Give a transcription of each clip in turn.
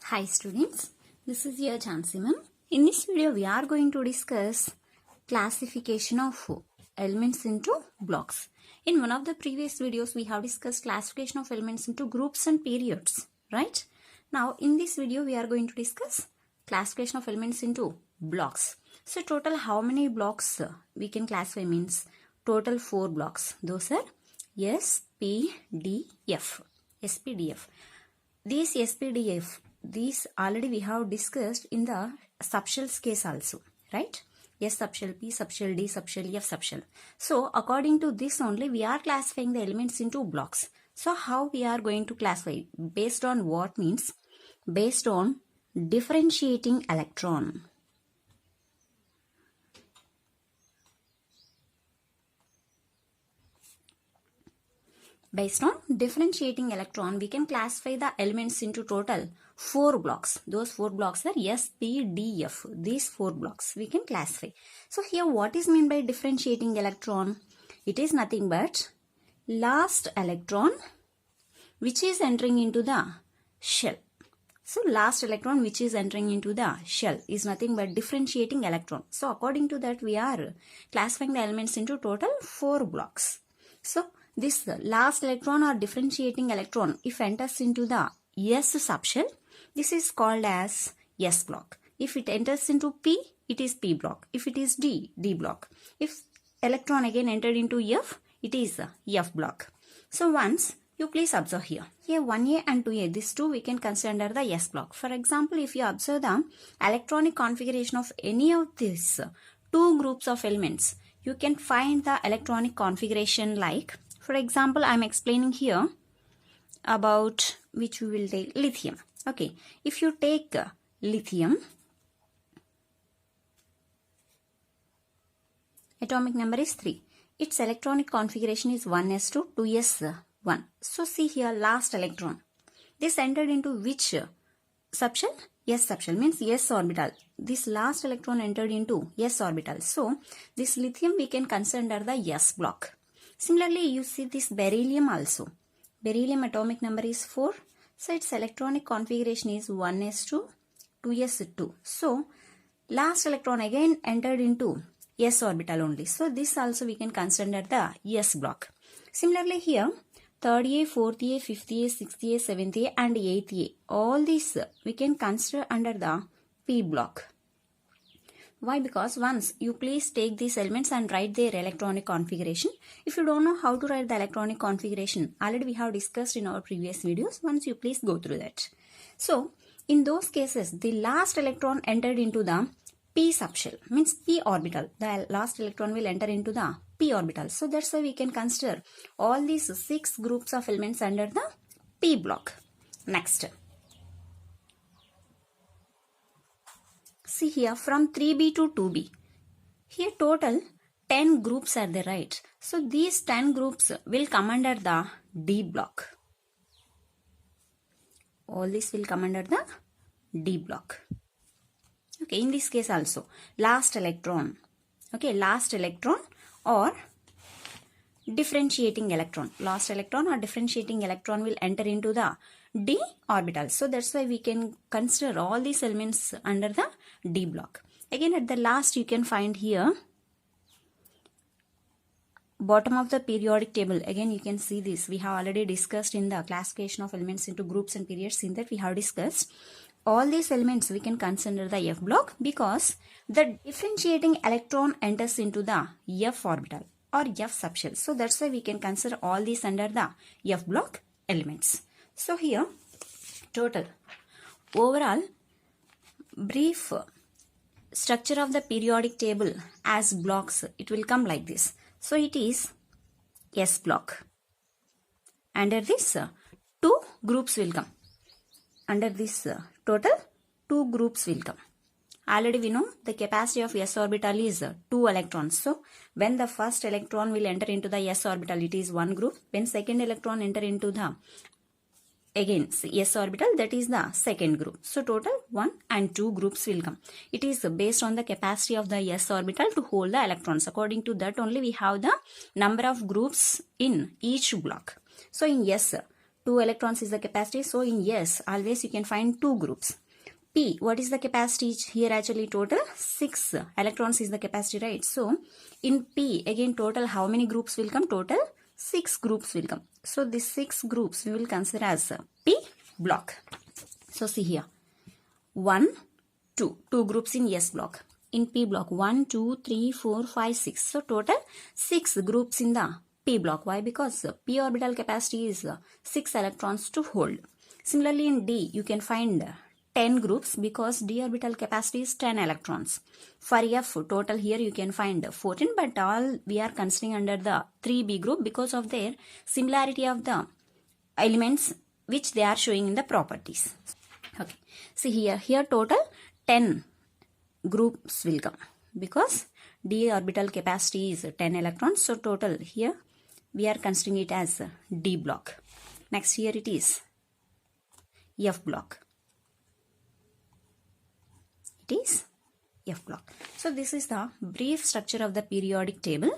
Hi students, this is your Jhansi ma'am. In this video we are going to discuss classification of elements into blocks. In one of the previous videos we have discussed classification of elements into groups and periods, right? Now in this video we are going to discuss classification of elements into blocks. So total how many blocks we can classify means total 4 blocks. Those are S, P, D, F. SPDF. These SPDF, these already we have discussed in the subshells case also, right? S subshell, P subshell, D subshell, F subshell. So according to this only we are classifying the elements into blocks. So how we are going to classify? Based on what means? Based on differentiating electron. Based on differentiating electron, we can classify the elements into total 4 blocks. Those 4 blocks are S, P, D, F. These 4 blocks we can classify. So here what is meant by differentiating electron? It is nothing but last electron which is entering into the shell. So last electron which is entering into the shell is nothing but differentiating electron. So according to that we are classifying the elements into total 4 blocks. So this last electron or differentiating electron, if enters into the S subshell, this is called as S block. If it enters into P, it is P block. If it is D, D block. If electron again entered into F, it is F block. So once you please observe here. Here 1A and 2A, these two we can consider the S block. For example, if you observe the electronic configuration of any of these 2 groups of elements, you can find the electronic configuration like, for example, I am explaining here about which we will take lithium. Okay, if you take lithium, atomic number is 3. Its electronic configuration is 1s2, 2s1. So see here last electron. This entered into which subshell? S subshell means S orbital. This last electron entered into S orbital. So this lithium we can consider the S block. Similarly, you see this beryllium also. Beryllium atomic number is 4. So its electronic configuration is 1s2, 2s2. So last electron again entered into S orbital only. So this also we can consider the S block. Similarly here, 3rd A, 4th A, 5th A, 6th A, 7th A and 8th A. All these we can consider under the P block. Why? Because once you please take these elements and write their electronic configuration. If you don't know how to write the electronic configuration, already we have discussed in our previous videos. Once you please go through that. So in those cases, the last electron entered into the P subshell, means P orbital. The last electron will enter into the P orbital. So that's why we can consider all these 6 groups of elements under the P block. Next. See here from 3B to 2B. Here total 10 groups are there, right? So these 10 groups will come under the D block. All this will come under the D block. Okay, in this case also last electron. Okay, last electron or differentiating electron. Last electron or differentiating electron will enter into the D orbital. So that's why we can consider all these elements under the D block. Again at the last you can find here bottom of the periodic table. Again you can see this. We have already discussed in the classification of elements into groups and periods. In that we have discussed all these elements we can consider the F block because the differentiating electron enters into the F orbital or F subshell. So that's why we can consider all these under the F block elements. So here total overall brief structure of the periodic table as blocks, it will come like this. So it is S block. Under this 2 groups will come. Under this total 2 groups will come. Already we know the capacity of S orbital is 2 electrons. So when the first electron will enter into the S orbital, it is 1 group. When second electron enter into the again S orbital, that is the second group. So total 1 and 2 groups will come. It is based on the capacity of the S orbital to hold the electrons. According to that only we have the number of groups in each block. So in S, 2 electrons is the capacity. So in S, always you can find 2 groups. P, what is the capacity? Here actually total 6 electrons is the capacity, right? So in P, again total how many groups will come? Total 6 groups will come. So these 6 groups we will consider as P block. So see here, 1, 2 groups in S block. In P block, 1, 2, 3, 4, 5, 6. So total 6 groups in the P block. Why? Because P orbital capacity is 6 electrons to hold. Similarly in D, you can find 10 groups because D orbital capacity is 10 electrons. For F, total here you can find 14, but all we are considering under the 3B group because of their similarity of the elements which they are showing in the properties. Okay, see here total 10 groups will come because D orbital capacity is 10 electrons. So total here we are considering it as D block. Next here it is F block. It is F block. So this is the brief structure of the periodic table.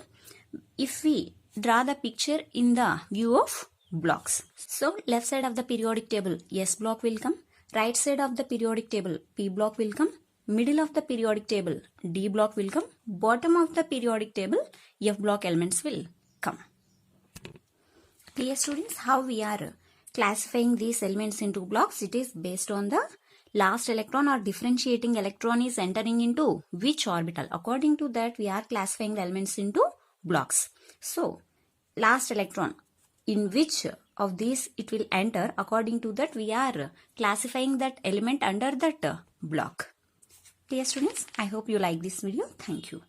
If we draw the picture in the view of blocks. So left side of the periodic table S block will come. Right side of the periodic table P block will come. Middle of the periodic table D block will come. Bottom of the periodic table F block elements will come. Clear students, how we are classifying these elements into blocks? It is based on the last electron or differentiating electron is entering into which orbital. According to that we are classifying the elements into blocks. So last electron in which of these it will enter, according to that we are classifying that element under that block. Dear students, I hope you like this video. Thank you.